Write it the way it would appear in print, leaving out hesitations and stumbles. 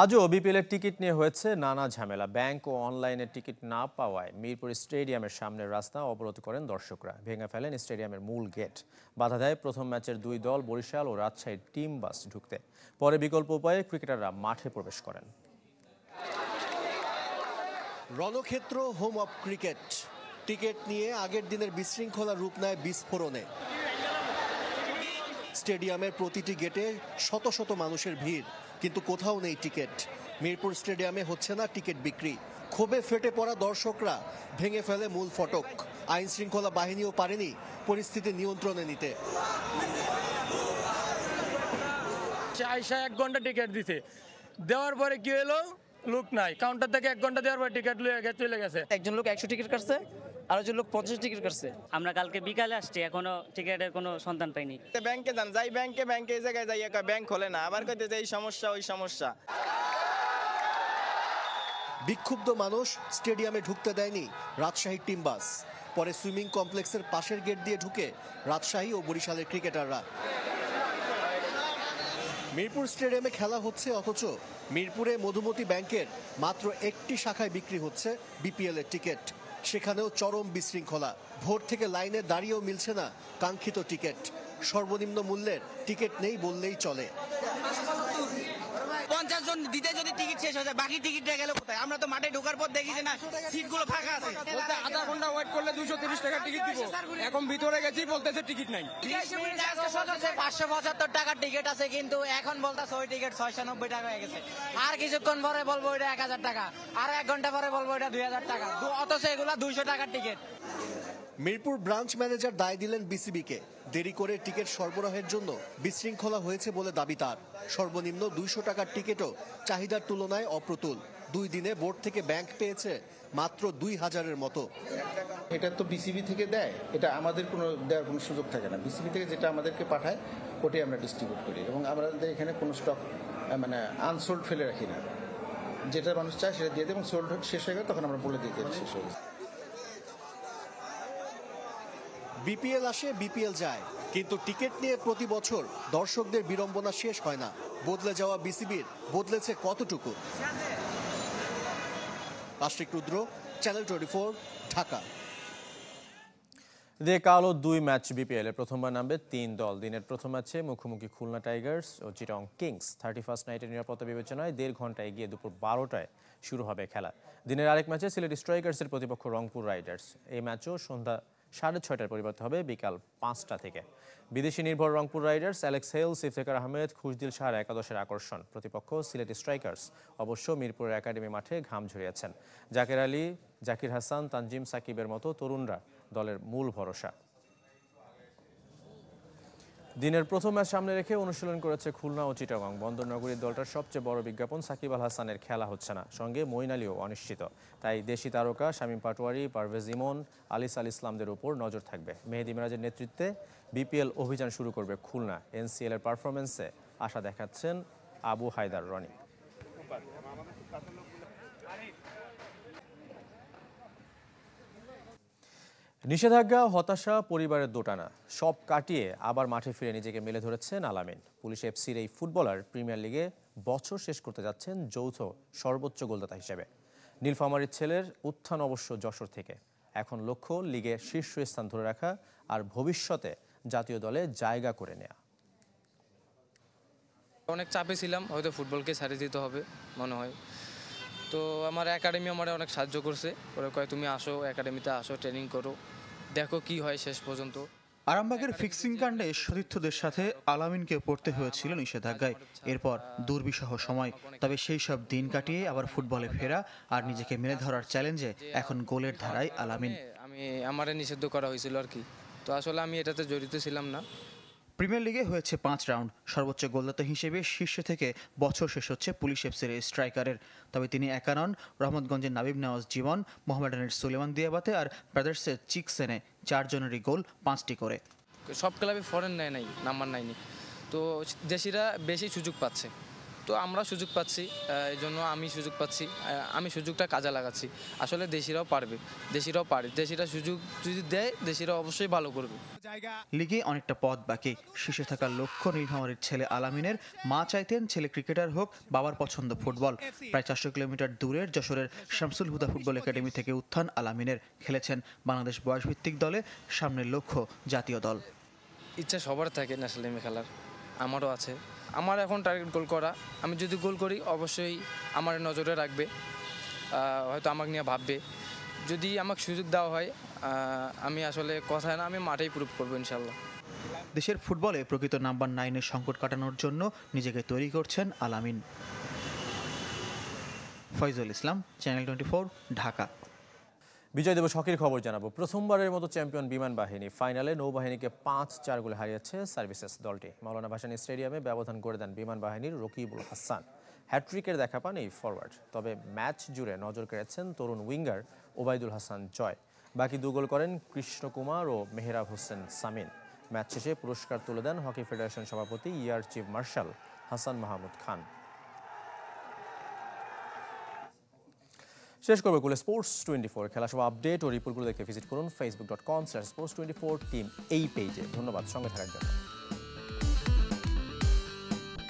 আজও বিপিএলের টিকিট নিয়ে হয়েছে নানা ঝামেলা। ব্যাংক ও অনলাইনে টিকিট না পাওয়ায় মিরপুর স্টেডিয়ামের সামনের রাস্তা অবরোধ করেন দর্শকরা। ভেঙে ফেলেন স্টেডিয়ামের মূল গেট। বাধা দেয় প্রথম ম্যাচের দুই দল বরিশাল ও রাজশাহীর টিম বাস ঢুকতে। পরে বিকল্প উপায়ে ক্রিকেটাররা মাঠে প্রবেশ করেন। রণক্ষেত্র হোম অফ ক্রিকেট। টিকিট নিয়ে আগের দিনের বিশৃঙ্খলা রূপ নেয় বিস্ফোরণে। স্টেডিয়ামের প্রতিটি গেটে শত শত মানুষের ভিড়, কিন্তু কোথাও নেই টিকিট। মিরপুর স্টেডিয়ামে হচ্ছে না টিকিট বিক্রি। ক্ষোভে ফেটে পড়া দর্শকরা ভেঙে ফেলে মূল ফটক। আইন শৃঙ্খলা বাহিনীও পারেনি পরিস্থিতি নিয়ন্ত্রণে নিতে। আইসা 1 ঘন্টা টিকিট দিতে দেওয়ার পরে কি হলো, লোক নাই। কাউন্টার থেকে 1 ঘন্টা দেওয়ার পরে টিকিট চলে গেছে। একজন লোক 100 টিকিট কাটছে, আর একজন লোক 50 টিকিট কাটছে। আমরা কালকে বিকালে আসছি, এখনো টিকিটের কোনো সন্ধান পাইনি। ব্যাংকে যান, যাই ব্যাংকে এই জায়গায় যাই, ব্যাংক খোলে না, আবার কইতে যে এই সমস্যা ওই সমস্যা। বিক্ষুব্ধ মানুষ স্টেডিয়ামে ঢুকতে দেয়নি রাজশাহীর টিম বাস। পরে সুইমিং কমপ্লেক্সের পাশের গেট দিয়ে ঢুকে রাজশাহী ও বরিশালের ক্রিকেটাররা। মিরপুর স্টেডিয়ামে খেলা হচ্ছে, অথচ মিরপুরে মধুমতি ব্যাংকের মাত্র একটি শাখায় বিক্রি হচ্ছে বিপিএল এর টিকিট। সেখানেও চরম বিশৃঙ্খলা। ভোর থেকে লাইনে দাঁড়িয়েও মিলছে না কাঙ্ক্ষিত টিকিট। সর্বনিম্ন মূল্যের টিকিট নেই বললেই চলে। 50 জন দিতে যদি টিকিট শেষ হয়ে যায়, বাকি টিকিটটা গেল কোথায়? আমরা তো মাঠে ঢোকার পর দেখি যে না, সিটগুলো ফাঁকা আছে। বলতে আধা ঘন্টা ওয়েট করলে 230 টাকা টিকিট দিব। এখন ভিতরে গেছি, বলতেছে টিকিট নাই। 575 টাকার টিকিট আছে, কিন্তু এখন বলতেছে ওই টিকিট 690 টাকা হয়ে গেছে। আর কিছুক্ষণ পরে বলবো ওইটা 1000 টাকা, আর 1 ঘন্টা পরে বলবো ওইটা 2000 টাকা, অথচ এগুলা 200 টাকার টিকিট। মিরপুর ব্রাঞ্চ ম্যানেজার দায় দিলেন বিসিবিকে। দেরি করে টিকিট সরবরাহের জন্য বিশৃঙ্খলা হয়েছে বলে দাবি তার। সর্বনিম্ন 200 টাকার টিকিটও চাহিদার তুলনায় অপ্রতুল। 2 দিনে বোর্ড থেকে ব্যাংক পেয়েছে মাত্র 2000-এর মতো। এটা তো বিসিবি থেকে দেয়, এটা আমাদের কোনো দেওয়ার কোনো সুযোগ থাকে না। বিসিবি থেকে যেটা আমাদেরকে পাঠায় ওটাই আমরা ডিস্ট্রিবিউট করি, এবং আমাদের এখানে কোনো স্টক মানে আনসোল্ড ফেলে রাখি না। যেটা মানুষ চায় সেটা দিয়ে দিই, এবং সোল্ড শেষ হয়ে গেলে তখন আমরা বলে দিই শেষ হয়ে গেছে। বিপিএল আসে, বিপিএল যায়, কিন্তু টিকিট নিয়ে প্রতি বছর দর্শকদের বিড়ম্বনা শেষ হয় না। বদলে যাওয়া বিসিবির বদলেছে কতটুকু? আশিক রুদ্র, চ্যানেল 24, ঢাকা। কালো 2 ম্যাচ বিপিএল এর প্রথমবার নামবে 3 দল। দিনের প্রথম ম্যাচে মুখোমুখি খুলনা টাইগার্স ও চিটাং কিংস। 31st নাইটের নিরাপত্তা বিবেচনায় 1.5 ঘন্টা এগিয়ে দুপুর 12টায় শুরু হবে খেলা। দিনের আরেক ম্যাচে সিলেট স্ট্রাইকার্সের প্রতিপক্ষ রংপুর রাইডার্স। এই ম্যাচও সন্ধ্যা 6:30টার পরিবর্তে হবে বিকাল 5টা থেকে। বিদেশি নির্ভর Rangpur Riders, Alex Hales, Iftekhar Ahmed, Khushdil শাহর একাদশের আকর্ষণ। প্রতিপক্ষ সিলেট স্ট্রাইকার্স অবশ্য মিরপুরের একাডেমি মাঠে ঘাম ঝরিয়েছেন। জাকের আলী, জাকির হাসান, তানজিম সাকিবের মতো তরুণরা দলের মূল ভরসা। দিনের প্রথম ম্যাচ সামনে রেখে অনুশীলন করেছে খুলনা ও চিটাগং। বন্দরনগরীর দলটার সবচেয়ে বড় বিজ্ঞাপন সাকিব আল হাসানের খেলা হচ্ছে না, সঙ্গে মঈন আলীও অনিশ্চিত। তাই দেশি তারকা শামীম পাটোয়ারি, পারভেজ ইমন, আলিস আল ইসলামদের উপর নজর থাকবে। মেহেদী মিরাজের নেতৃত্বে বিপিএল অভিযান শুরু করবে খুলনা। এনসিএল এর পারফরমেন্সে আশা দেখাচ্ছেন আবু হায়দার রনি। নিষেধাজ্ঞা, হতাশা, পরিবারের দোটানা সব কাটিয়ে আবার মাঠে ফিরে নিজেকে মেলে ধরেছেন আলামিন। পুলিশ এফসির এই ফুটবলার প্রিমিয়ার লিগে বছর শেষ করতে যাচ্ছেন যৌথ সর্বোচ্চ গোলদাতা হিসেবে। নীলফামারীর ছেলের উত্থান অবশ্য যশোর থেকে। এখন লক্ষ্য লিগে শীর্ষস্থান ধরে রাখা আর ভবিষ্যতে জাতীয় দলে জায়গা করে নেওয়া। অনেক চাপে ছিলাম, হয়তো ফুটবলকে ছাড়িয়ে দিতে হবে মনে হয়। তো আমার একাডেমি আমার অনেক সাহায্য করছে। ওরা কয় তুমি আসো, একাডেমিতে আসো, ট্রেনিং করো, দেখো কি হয় শেষ পর্যন্ত। আরামবাগের ফিক্সিং কাণ্ডে সতীর্থদের সাথে আলামিনকে পড়তে হয়েছিল নিষেধাজ্ঞায়। এরপর দুর্বিষহ সময়। তবে সেই সব দিন কাটিয়ে আবার ফুটবলে ফেরা আর নিজেকে মেলে ধরার চ্যালেঞ্জে এখন গোলের ধারায় আলামিন। আমারে নিষিদ্ধ করা হয়েছিল আর কি, তো আসলে আমি এটাতে জড়িত ছিলাম না। প্রিমিয়ার লিগে হয়েছে 5 রাউন্ড। সর্বোচ্চ গোলদাতা হিসেবে শীর্ষে থেকে বছর শেষ হচ্ছে পুলিশ এফসির স্ট্রাইকারের। তবে তিনি একা নন। রহমতগঞ্জের নাবিব নওয়াজ জীবন, মোহামেডানের সুলেমান দিয়াবাতে আর ব্রাদার্সের চিকসেনে 4 জনেরই গোল, 5টি করে। সব ক্লাবে ফরেন নেয় নাই, নাম্বার নেয়নি, তো দেশিরা বেশি সুযোগ পাচ্ছে। তো আমরা সুযোগ পাচ্ছি, এই জন্য আমি সুযোগ পাচ্ছি, আমি সুযোগটা কাজে লাগাচ্ছি। আসলে দেশিরাও পারবে, দেশিরাও পারে, দেশিরা সুযোগ যদি দেয় দেশিরা অবশ্যই ভালো করবে। লিগে অনেকটা পথ বাকি। শীর্ষে থাকা লক্ষ্য নীলফামারীর ছেলে আলামিনের মা চাইতেন ছেলে ক্রিকেটার হোক, বাবার পছন্দ ফুটবল। প্রায় 400 কিলোমিটার দূরের যশোরের শামসুল হুদা ফুটবল একাডেমি থেকে উত্থান আলামিনের। খেলেছেন বাংলাদেশ বয়সভিত্তিক দলে, সামনের লক্ষ্য জাতীয় দল। ইচ্ছা সবার থাকে ন্যাশনাল টিমে খেলার, আমারও আছে। আমার এখন টার্গেট গোল করা। আমি যদি গোল করি অবশ্যই আমার নজরে রাখবে, হয়তো আমাকে নিয়ে ভাববে। যদি আমাকে সুযোগ দেওয়া হয়, আমি আসলে কথায় না, আমি মাঠেই প্রুভ করবো ইনশাল্লাহ। দেশের ফুটবলে প্রকৃত নাম্বার 9-এর সংকট কাটানোর জন্য নিজেকে তৈরি করছেন আলামিন। ফয়জুল ইসলাম, চ্যানেল 24, ঢাকা। বিজয় দিবস হকির খবর জানাবো। প্রথমবারের মতো চ্যাম্পিয়ন বিমান বাহিনী। ফাইনালে নৌবাহিনীকে 5-4 গোলে হারিয়েছে সার্ভিসেস দলটি। মাওলানা ভাসানী স্টেডিয়ামে ব্যবধান করে দেন বিমান বাহিনীর রকিবুল হাসান। হ্যাট্রিকের দেখা পান এই ফরওয়ার্ড। তবে ম্যাচ জুড়ে নজর কেড়েছেন তরুণ উইঙ্গার ওবায়দুল হাসান জয়। বাকি 2 গোল করেন কৃষ্ণ কুমার ও মেহরাব হোসেন সামিন। ম্যাচ শেষে পুরস্কার তুলে দেন হকি ফেডারেশন সভাপতি air chief marshal Hasan Mahmud Khan. শেষ করবে কুলে স্পোর্টস 24 খেলা সব আপডেট ও রিপোর্টগুলো দেখতে ভিজিট করুন facebook.com/sports24 টিম এই পেজে। ধন্যবাদ সঙ্গে থাকার জন্য।